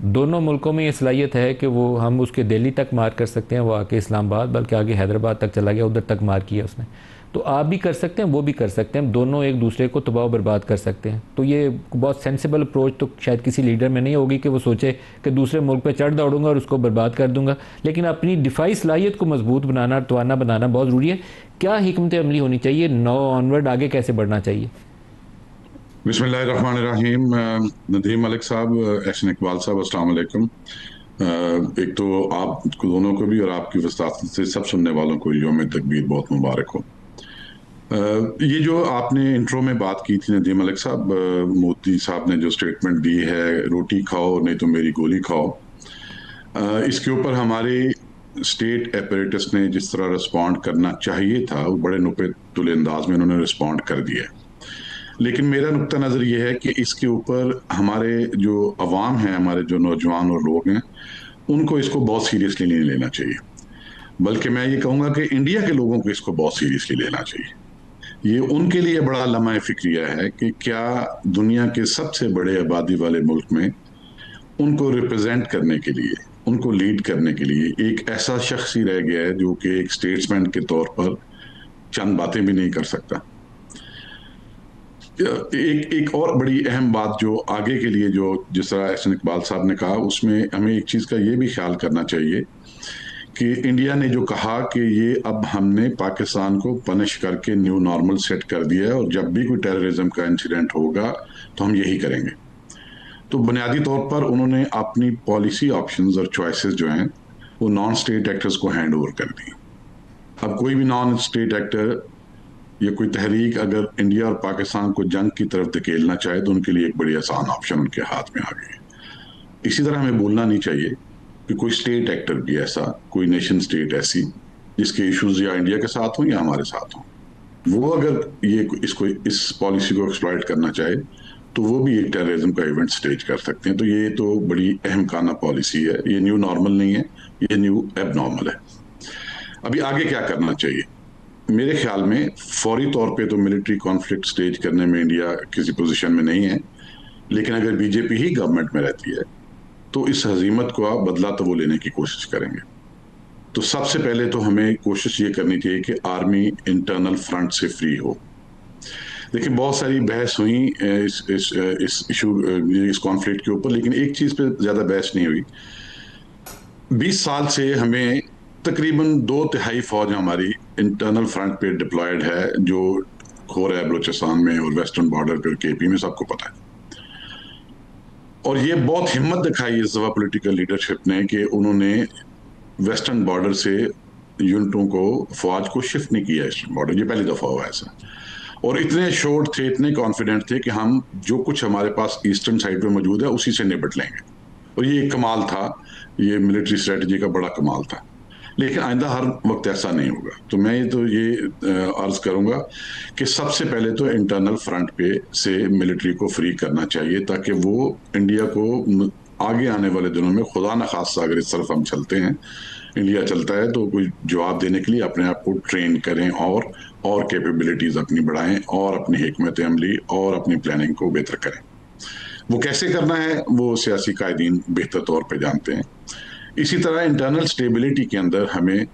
दोनों मुल्कों में ये सलाहियत है कि वो हम उसके दिल्ली तक मार कर सकते हैं, वो आके इस्लामाबाद, बल्कि आगे हैदराबाद तक चला गया, उधर तक मार किया उसने। तो आप भी कर सकते हैं, वो भी कर सकते हैं, दोनों एक दूसरे को तबाह बर्बाद कर सकते हैं। तो ये बहुत सेंसिबल अप्रोच तो शायद किसी लीडर में नहीं होगी कि वो सोचे कि दूसरे मुल्क पे चढ़ दौड़ूंगा और उसको बर्बाद कर दूंगा। लेकिन अपनी दिफाई सलाहियत को मजबूत बनाना, तवाना बनाना बहुत ज़रूरी है। क्या हिकमत अमली होनी चाहिए, नो ऑनवर्ड आगे कैसे बढ़ना चाहिए? बिस्मिल्लाहिर्रहमानिर्रहीम। नदीम मलिक साहब, एहसन इकबाल साहब, अस्सलाम वालेकुम। एक तो आप दोनों को भी और आपकी वसात से सब सुनने वालों को यौम तकबीर बहुत मुबारक हो। ये जो आपने इंट्रो में बात की थी नदीम मलिक साहब, मोदी साहब ने जो स्टेटमेंट दी है, रोटी खाओ नहीं तो मेरी गोली खाओ, इसके ऊपर हमारे स्टेट एपरेटस ने जिस तरह रिस्पॉन्ड करना चाहिए था, वो बड़े नुक्ते तुले अंदाज में उन्होंने रिस्पॉन्ड कर दिया। लेकिन मेरा नुक्ता नज़र ये है कि इसके ऊपर हमारे जो अवाम है, हमारे जो नौजवान और लोग हैं, उनको इसको बहुत सीरियसली नहीं लेना चाहिए। बल्कि मैं ये कहूँगा कि इंडिया के लोगों को इसको बहुत सीरियसली लेना चाहिए। ये उनके लिए बड़ा लम्हा फिक्रिया है कि क्या दुनिया के सबसे बड़े आबादी वाले मुल्क में उनको रिप्रेजेंट करने के लिए, उनको लीड करने के लिए एक ऐसा शख्स ही रह गया है जो कि एक स्टेट्समैन के तौर पर चंद बातें भी नहीं कर सकता। एक एक और बड़ी अहम बात जो आगे के लिए, जो जिस तरह एहसन इकबाल साहब ने कहा, उसमें हमें एक चीज़ का ये भी ख्याल करना चाहिए कि इंडिया ने जो कहा कि ये अब हमने पाकिस्तान को पनिश करके न्यू नॉर्मल सेट कर दिया है और जब भी कोई टेररिज्म का इंसिडेंट होगा तो हम यही करेंगे। तो बुनियादी तौर पर उन्होंने अपनी पॉलिसी ऑप्शंस और चॉइसेस जो हैं वो नॉन स्टेट एक्टर्स को हैंड ओवर कर दी। अब कोई भी नॉन स्टेट एक्टर या कोई तहरीक अगर इंडिया और पाकिस्तान को जंग की तरफ धकेलना चाहे तो उनके लिए एक बड़ी आसान ऑप्शन उनके हाथ में आ गई है। इसी तरह हमें भूलना नहीं चाहिए कि कोई स्टेट एक्टर भी ऐसा, कोई नेशन स्टेट ऐसी जिसके इश्यूज या इंडिया के साथ हों या हमारे साथ हों, वो अगर ये इसको इस पॉलिसी को एक्सप्लॉइट करना चाहे तो वो भी एक टेररिज्म का इवेंट स्टेज कर सकते हैं। तो ये तो बड़ी अहम खाना पॉलिसी है। ये न्यू नॉर्मल नहीं है, ये न्यू एब नॉर्मल है। अभी आगे क्या करना चाहिए? मेरे ख्याल में फौरी तौर पे तो मिलिट्री कॉन्फ्लिक्ट स्टेज करने में इंडिया किसी पोजीशन में नहीं है, लेकिन अगर बीजेपी ही गवर्नमेंट में रहती है तो इस हजीमत को आप बदला तो वो लेने की कोशिश करेंगे। तो सबसे पहले तो हमें कोशिश ये करनी चाहिए कि आर्मी इंटरनल फ्रंट से फ्री हो। देखिए, बहुत सारी बहस हुई इस इशू, इस कॉन्फ्लिक्ट के ऊपर, लेकिन एक चीज पे ज्यादा बहस नहीं हुई। 20 साल से हमें तकरीबन 2/3 फौज हमारी इंटरनल फ्रंट पे डिप्लॉयड है, जो हो रहा है बलूचिस्तान में और वेस्टर्न बॉर्डर पे, केपी में, सबको पता है। और ये बहुत हिम्मत दिखाई इस दफा पॉलिटिकल लीडरशिप ने कि उन्होंने वेस्टर्न बॉर्डर से यूनिटों को, फौज को शिफ्ट नहीं किया ईस्टर्न बॉर्डर। ये पहली दफा हुआ ऐसा। और इतने श्योर थे, इतने कॉन्फिडेंट थे कि हम जो कुछ हमारे पास ईस्टर्न साइड पे मौजूद है उसी से निपट लेंगे। और ये एक कमाल था, ये मिलिट्री स्ट्रेटजी का बड़ा कमाल था। लेकिन आइंदा हर वक्त ऐसा नहीं होगा। तो मैं ये अर्ज करूंगा कि सबसे पहले तो इंटरनल फ्रंट पे से मिलिट्री को फ्री करना चाहिए, ताकि वो इंडिया को आगे आने वाले दिनों में, खुदा न खास्ता अगर इस तरफ हम चलते हैं, इंडिया चलता है, तो कोई जवाब देने के लिए अपने आप को ट्रेन करें और कैपेबिलिटीज अपनी बढ़ाएं और अपनी हिकमत अमली और अपनी प्लानिंग को बेहतर करें। वो कैसे करना है वो सियासी कायदीन बेहतर तौर पे जानते हैं। इसी तरह इंटरनल स्टेबिलिटी के अंदर हमें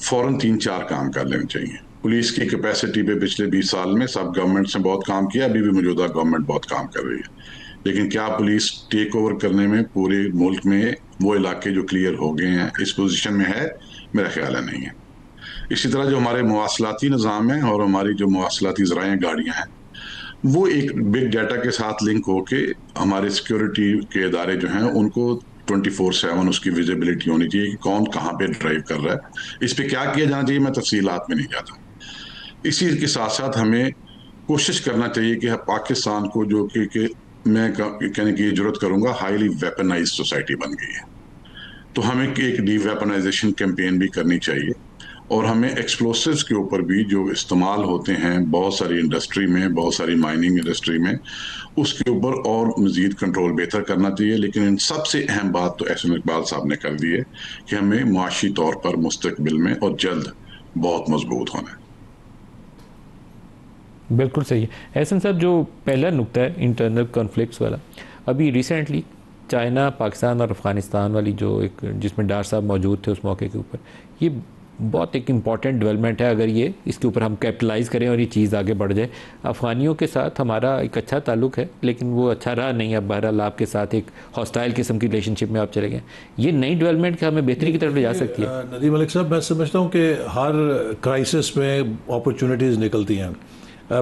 फौरन 3-4 काम कर लेने चाहिए। पुलिस की कैपेसिटी पे पिछले 20 साल में सब गवर्नमेंट्स ने बहुत काम किया, अभी भी मौजूदा गवर्नमेंट बहुत काम कर रही है। लेकिन क्या पुलिस टेक ओवर करने में पूरे मुल्क में वो इलाके जो क्लियर हो गए हैं इस पोजीशन में है? मेरा ख्याल है नहीं है। इसी तरह जो हमारे मवासलाती निज़ाम है और हमारी जो मवासलाती ज़राएँ गाड़ियाँ हैं, वो एक बिग डाटा के साथ लिंक होके हमारे सिक्योरिटी के इदारे जो हैं उनको 24/7 उसकी विजिबिलिटी होनी चाहिए कि कौन कहाँ पे ड्राइव कर रहा है। इस पे क्या किया जाना चाहिए, मैं तफसीलात में नहीं जाता। इसी के साथ साथ हमें कोशिश करना चाहिए कि पाकिस्तान को, जो कि मैं कहने की जरूरत करूंगा, हाईली वेपनाइज सोसाइटी बन गई है, तो हमें एक डी वेपनाइजेशन कैंपेन भी करनी चाहिए। और हमें एक्सप्लोसिव्स के ऊपर भी जो इस्तेमाल होते हैं बहुत सारी इंडस्ट्री में, बहुत सारी माइनिंग इंडस्ट्री में, उसके ऊपर और मजीद कंट्रोल बेहतर करना चाहिए। लेकिन इन सबसे अहम बात तो एहसन इकबाल साहब ने कर दी है कि हमें मुआशी तौर पर मुस्तकबिल में और जल्द बहुत मजबूत होना है। बिल्कुल सही है एहसन साहब। जो पहला नुक्ता है इंटरनल कॉन्फ्लिक्ट्स वाला, अभी रिसेंटली चाइना, पाकिस्तान और अफ़गानिस्तान वाली जो एक जिसमें डार साहब मौजूद थे उस मौके के ऊपर, ये बहुत एक इम्पॉर्टेंट डेवलपमेंट है। अगर ये इसके ऊपर हम कैपिटलाइज़ करें और ये चीज़ आगे बढ़ जाए। अफ़गानियों के साथ हमारा एक अच्छा ताल्लुक़ है, लेकिन वो अच्छा रहा नहीं। अब बहरहाल आपके साथ एक हॉस्टाइल किस्म की रिलेशनशिप में आप चले गए। ये नई डेवलपमेंट हमें बेहतरी की तरफ ले जा सकती है। नदीम मलिक साहब, मैं समझता हूँ कि हर क्राइसिस में अपॉर्चुनिटीज़ निकलती हैं।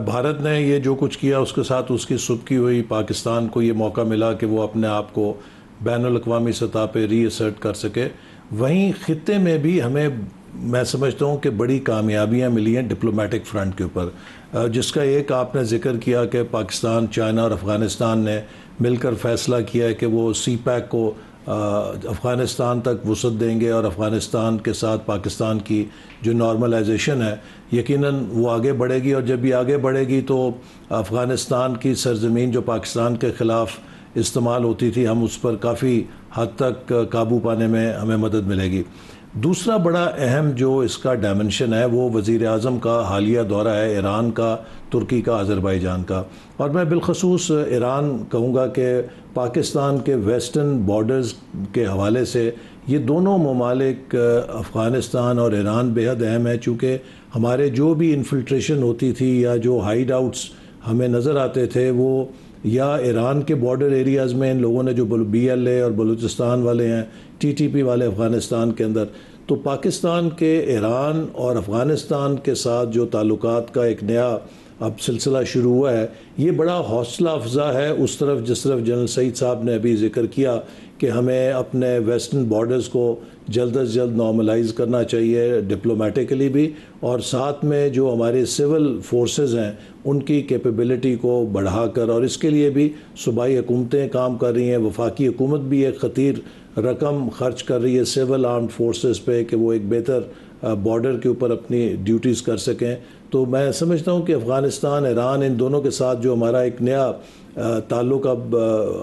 भारत ने ये जो कुछ किया उसके साथ उसकी सुबकी हुई, पाकिस्तान को ये मौका मिला कि वो अपने आप को बैनुल-अक़वामी सतह पे रीअसर्ट कर सके। वहीं ख़ित्ते में भी हमें, मैं समझता हूँ कि बड़ी कामयाबियाँ मिली हैं डिप्लोमेटिक फ्रंट के ऊपर, जिसका एक आपने ज़िक्र किया कि पाकिस्तान, चाइना और अफ़गानिस्तान ने मिलकर फ़ैसला किया है कि वो सी पैक को अफ़गानिस्तान तक वुसअत देंगे और अफ़गानिस्तान के साथ पाकिस्तान की जो नॉर्मलाइजेशन है यकीनन वो आगे बढ़ेगी। और जब ये आगे बढ़ेगी तो अफ़गानिस्तान की सरज़मीन जो पाकिस्तान के ख़िलाफ़ इस्तेमाल होती थी, हम उस पर काफ़ी हद तक काबू पाने में हमें मदद मिलेगी। दूसरा बड़ा अहम जो इसका डायमेंशन है वो वज़ीर आज़म का हालिया दौरा है, ईरान का, तुर्की का, अज़रबैजान का। और मैं बिलखसूस ईरान कहूँगा कि पाकिस्तान के वेस्टर्न बॉर्डर्स के हवाले से ये दोनों ममालिक, अफ़गानिस्तान और ईरान, बेहद अहम है। चूँकि हमारे जो भी इन्फिल्ट्रेशन होती थी या जो हाइड आउट्स हमें नज़र आते थे वो या ईरान के बॉर्डर एरियाज़ में इन लोगों ने जो BLA और बलूचिस्तान वाले हैं, TTP वाले अफ़गानिस्तान के अंदर, तो पाकिस्तान के ईरान और अफ़गानिस्तान के साथ जो ताल्लुकात का एक नया अब सिलसिला शुरू हुआ है, ये बड़ा हौसला अफजा है उस तरफ जिस तरफ जनरल सईद साहब ने अभी ज़िक्र किया कि हमें अपने वेस्टर्न बॉर्डर्स को जल्द अज जल्द नॉर्मलाइज करना चाहिए डिप्लोमेटिकली भी, और साथ में जो हमारे सिविल फोर्सेस हैं उनकी कैपेबिलिटी को बढ़ाकर, और इसके लिए भी सूबाई हुकूमतें काम कर रही हैं। वफाकी हुकूमत भी एक ख़तीर रकम खर्च कर रही है सिविल आर्म्ड फोर्सेस पे कि वो एक बेहतर बॉर्डर के ऊपर अपनी ड्यूटीज़ कर सकें। तो मैं समझता हूँ कि अफ़गानिस्तान, ईरान, इन दोनों के साथ जो हमारा एक नया ताल्लुक़ अब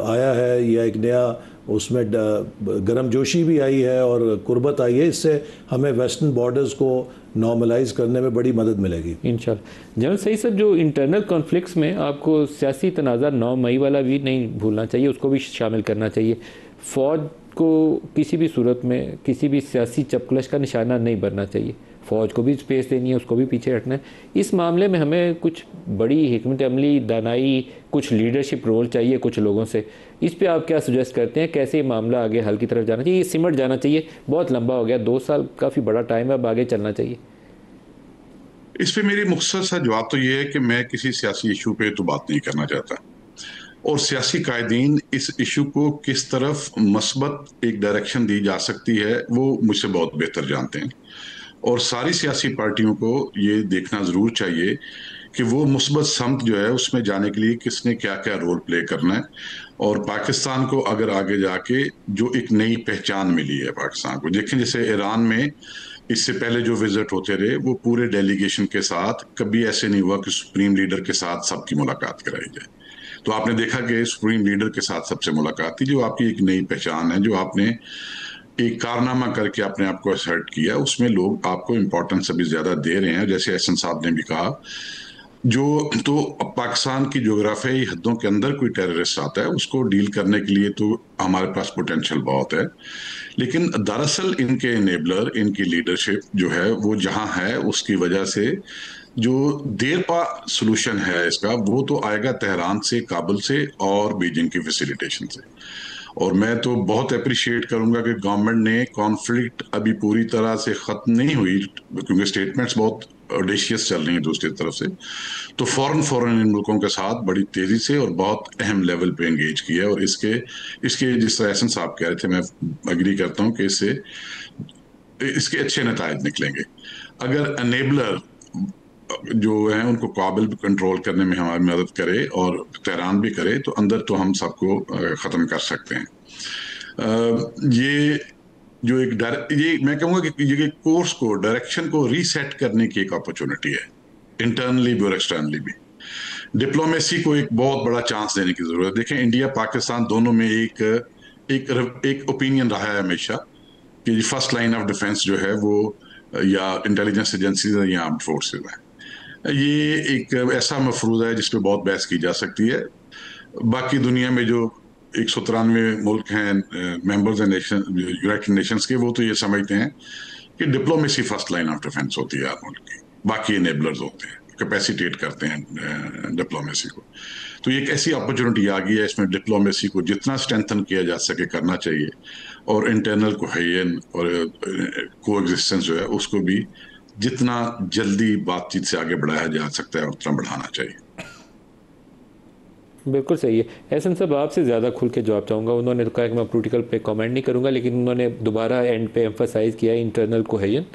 आया है या एक नया उसमें गर्मजोशी भी आई है और कुर्बत आई है, इससे हमें वेस्टर्न बॉर्डर्स को नॉर्मलाइज करने में बड़ी मदद मिलेगी इंशाल्लाह। जनरल सईद साहब, जो इंटरनल कॉन्फ्लिक्ट्स में आपको सियासी तनाज़ा 9 मई वाला भी नहीं भूलना चाहिए, उसको भी शामिल करना चाहिए। फ़ौज को किसी भी सूरत में किसी भी सियासी चपकलश का निशाना नहीं बनना चाहिए। फ़ौज को भी स्पेस देनी है, उसको भी पीछे हटना है। इस मामले में हमें कुछ बड़ी हिकमत अमली, दानाई, कुछ लीडरशिप रोल चाहिए कुछ लोगों से। इस पे आप क्या सजेस्ट करते हैं, कैसे ये मामला आगे हल की तरफ जाना चाहिए? ये सिमट जाना चाहिए, बहुत लंबा हो गया, 2 साल काफ़ी बड़ा टाइम है, अब आगे चलना चाहिए। इस पे मेरी मुख्तसर सा जवाब तो ये है कि मैं किसी सियासी इशू पे तो बात नहीं करना चाहता, और सियासी कायदीन इस इशू को किस तरफ मस्बत एक डायरेक्शन दी जा सकती है वो मुझसे बहुत बेहतर जानते हैं। और सारी सियासी पार्टियों को ये देखना जरूर चाहिए कि वो मुस्बत समत जो है उसमें जाने के लिए किसने क्या क्या रोल प्ले करना है। और पाकिस्तान को अगर आगे जाके जो एक नई पहचान मिली है पाकिस्तान को, देखें जैसे ईरान में इससे पहले जो विजिट होते रहे वो पूरे डेलीगेशन के साथ, कभी ऐसे नहीं हुआ कि सुप्रीम लीडर के साथ सबकी मुलाकात कराई जाए। तो आपने देखा कि सुप्रीम लीडर के साथ सबसे मुलाकात थी, जो आपकी एक नई पहचान है, जो आपने एक कारनामा करके अपने आप को असर्ट किया, उसमें लोग आपको इम्पोर्टेंस अभी ज्यादा दे रहे हैं। जैसे एहसन साहब ने भी कहा, जो तो पाकिस्तान की ज्योग्राफियाई हदों के अंदर कोई टेररिस्ट आता है उसको डील करने के लिए तो हमारे पास पोटेंशियल बहुत है, लेकिन दरअसल इनके इनेबलर, इनकी लीडरशिप जो है वो जहां है उसकी वजह से जो देरपा सॉल्यूशन है इसका वो तो आएगा तेहरान से, काबुल से और बीजिंग की फैसिलिटेशन से। और मैं तो बहुत अप्रिशिएट करूंगा कि गवर्नमेंट ने कॉन्फ्लिक्ट अभी पूरी तरह से खत्म नहीं हुई, क्योंकि स्टेटमेंट्स बहुत ऑडेशियस चल रही हैं दूसरी तरफ से, तो फौरन इन मुल्कों के साथ बड़ी तेजी से और बहुत अहम लेवल पे एंगेज किया। और इसके इसके जिस तरह एहसन साहब कह रहे थे, मैं अग्री करता हूँ कि इसके अच्छे नतायज निकलेंगे। अगर अनेबलर जो है उनको काबिल कंट्रोल करने में हमारी मदद करे और तेहरान भी करे तो अंदर तो हम सबको ख़त्म कर सकते हैं। ये जो ये मैं कहूँगा कि ये कोर्स को, डायरेक्शन को रीसेट करने की एक अपॉर्चुनिटी है, इंटरनली भी और एक्सटर्नली भी। डिप्लोमेसी को एक बहुत बड़ा चांस देने की जरूरत है। देखें, इंडिया पाकिस्तान दोनों में एक ओपिनियन रहा है हमेशा कि फर्स्ट लाइन ऑफ डिफेंस जो है वो या इंटेलिजेंस एजेंसीज या आर्म्ड फोर्सेज है। ये एक ऐसा मफरूज़ा है जिस पे बहुत बहस की जा सकती है। बाकी दुनिया में जो 193 मुल्क हैं मेंबर्स हैं यूनाइटेड नेशंस के, वो तो ये समझते हैं कि diplomacy first line of defence होती है हर मुल्क की, बाकी इनेबलर्स होते हैं, कैपेसिटेट करते हैं डिप्लोमेसी को। तो ये एक ऐसी अपॉर्चुनिटी आ गई है, इसमें डिप्लोमेसी को जितना स्ट्रेंथन किया जा सके करना चाहिए, और इंटरनल कोहेजन और कोएग्जिस्टेंस जो है उसको भी जितना जल्दी बातचीत से आगे बढ़ाया जा सकता है उतना बढ़ाना चाहिए। बिल्कुल सही है। एहसन साहब, आपसे ज़्यादा खुल के जवाब चाहूँगा। उन्होंने तो कहा कि मैं पॉलिटिकल पे कमेंट नहीं करूँगा, लेकिन उन्होंने दोबारा एंड पे एम्फसाइज़ किया इंटरनल कोहेजन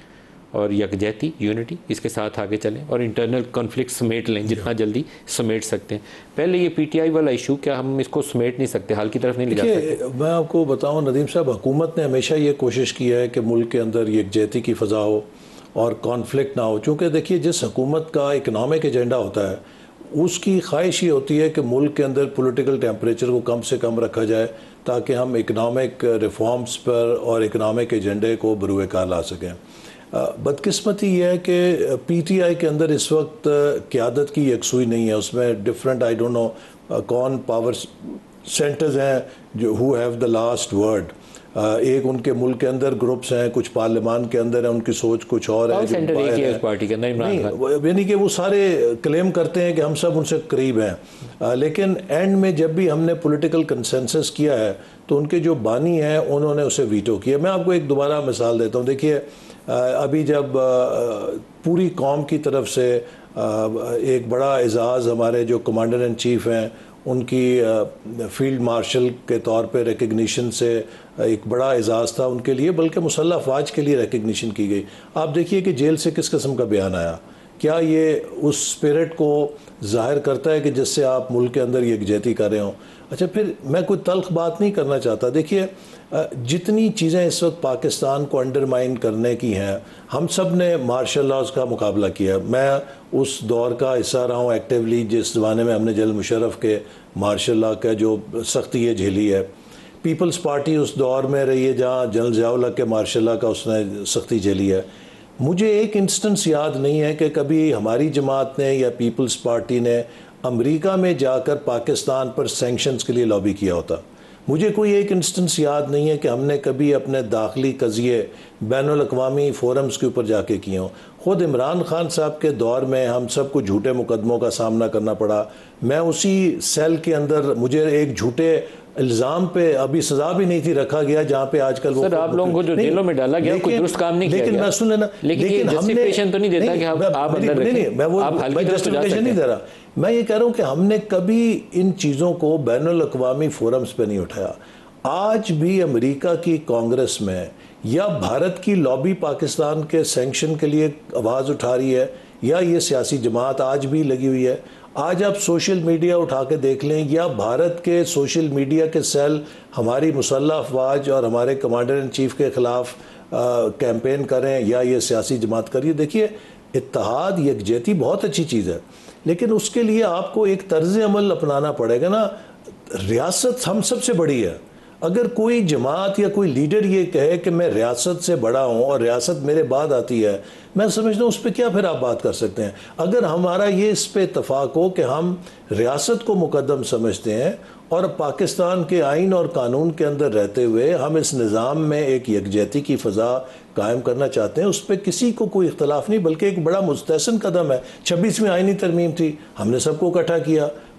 और यकजहती, यूनिटी, इसके साथ आगे चलें और इंटरनल कॉन्फ्लिक्ट समेट लें जितना जल्दी समेट सकते हैं। पहले ये पीटीआई वाला इशू, क्या हम इसको समेट नहीं सकते, हाल की तरफ नहीं ले जा सकते? मैं आपको बताऊं नदीम साहब, हुकूमत ने हमेशा ये कोशिश की है कि मुल्क के अंदर यकजहती की फ़ज़ा हो और कॉन्फ्लिक्ट ना हो। चूँकि देखिए, जिस हुकूमत का इकनॉमिक एजेंडा होता है उसकी ख्वाहिश ये होती है कि मुल्क के अंदर पॉलिटिकल टेम्परेचर को कम से कम रखा जाए ताकि हम इकनॉमिक रिफॉर्म्स पर और इकनॉमिक एजेंडे को बरूए कार ला सकें। बदकिस्मती ये है कि पीटीआई के अंदर इस वक्त क़यादत की यकसुई नहीं है। उसमें डिफरेंट, आई डोंट नो कौन पावर सेंटर्स हैं जो who have the last word. एक उनके मुल्क के अंदर ग्रुप्स हैं, कुछ पार्लियामान के अंदर है, उनकी सोच कुछ और है। सेंटर एक ही है उस पार्टी के अंदर, इमरान खान, यानी कि वो सारे क्लेम करते हैं कि हम सब उनसे करीब हैं, लेकिन एंड में जब भी हमने पॉलिटिकल कंसेंसस किया है तो उनके जो बानी हैं उन्होंने उसे वीटो किया। मैं आपको एक दोबारा मिसाल देता हूँ। देखिए, अभी जब पूरी कौम की तरफ से एक बड़ा एजाज़ हमारे जो कमांडर इन चीफ हैं उनकी फील्ड मार्शल के तौर पे रिकग्निशन से एक बड़ा एजाज़ था उनके लिए, बल्कि मुसल्लह फ़ौज के लिए रिकग्निशन की गई। आप देखिए कि जेल से किस किस्म का बयान आया। क्या ये उस स्पिरिट को ज़ाहिर करता है कि जिससे आप मुल्क के अंदर यकजहती कर रहे हों? अच्छा, फिर मैं कोई तल्ख बात नहीं करना चाहता। देखिए, जितनी चीज़ें इस वक्त पाकिस्तान को अंडरमाइन करने की हैं, हम सब ने मार्शल लॉज का मुकाबला किया। मैं उस दौर का हिस्सा रहा हूँ एक्टिवली जिस ज़माने में हमने जनरल मुशर्रफ के मार्शल लॉ का जो सख्ती है झेली है। पीपल्स पार्टी उस दौर में रही है जहाँ जनरल ज़ियाउल हक के मार्शल लॉ का उसने सख्ती झेली है। मुझे एक इंस्टेंस याद नहीं है कि कभी हमारी जमात ने या पीपल्स पार्टी ने अमेरिका में जाकर पाकिस्तान पर सैंक्शंस के लिए लॉबी किया होता। मुझे कोई एक इंस्टेंस याद नहीं है कि हमने कभी अपने दाखिली कज़िये बैनुल अक़वामी फ़ोरम्स के ऊपर जाके किए हों। ख़ुद इमरान खान साहब के दौर में हम सब को झूठे मुकदमों का सामना करना पड़ा। मैं उसी सेल के अंदर, मुझे एक झूठे इल्ज़ाम पे अभी सज़ा भी नहीं थी रखा गया जहाँ पे आजकल वो सर आप लोगों को जो जेलों में डाला गया कोई दुरुस्त काम नहीं किया लेकिन गया। मैं सुन लेना, लेकिन जस्टिफिकेशन तो नहीं देता कि आप अंदर रखें, मैं वो जस्टिफिकेशन नहीं दे रहा। मैं ये कह रहा हूँ कि हमने कभी इन चीज़ों को बैनुल अक़वामी फ़ोरम्स पे नहीं उठाया। आज भी अमेरिका की कांग्रेस में या भारत की लॉबी पाकिस्तान के सैंक्शन के लिए आवाज़ उठा रही है, या ये सियासी जमात आज भी लगी हुई है। आज आप सोशल मीडिया उठा के देख लें, या भारत के सोशल मीडिया के सेल हमारी मुसल्लह अफवाज और हमारे कमांडर इन चीफ के ख़िलाफ़ कैंपेन करें, या ये सियासी जमात करिए। देखिए, इत्तेहाद यकजहती बहुत अच्छी चीज़ है, लेकिन उसके लिए आपको एक तर्ज़ अमल अपनाना पड़ेगा ना। रियासत हम सबसे बड़ी है। अगर कोई जमात या कोई लीडर ये कहे कि मैं रियासत से बड़ा हूँ और रियासत मेरे बाद आती है, मैं समझता हूँ उस पर क्या फिर आप बात कर सकते हैं। अगर हमारा ये इस पे इत्तफाक हो कि हम रियासत को मुकद्दम समझते हैं और पाकिस्तान के आइन और कानून के अंदर रहते हुए हम इस निज़ाम में एक यकजहती की फ़ज़ा कायम करना चाहते हैं, उस पर किसी को कोई इख्तलाफ नहीं, बल्कि एक बड़ा मुस्तहसन कदम है। 26वीं आइनी तरमीम थी, हमने सबको इकट्ठा किया।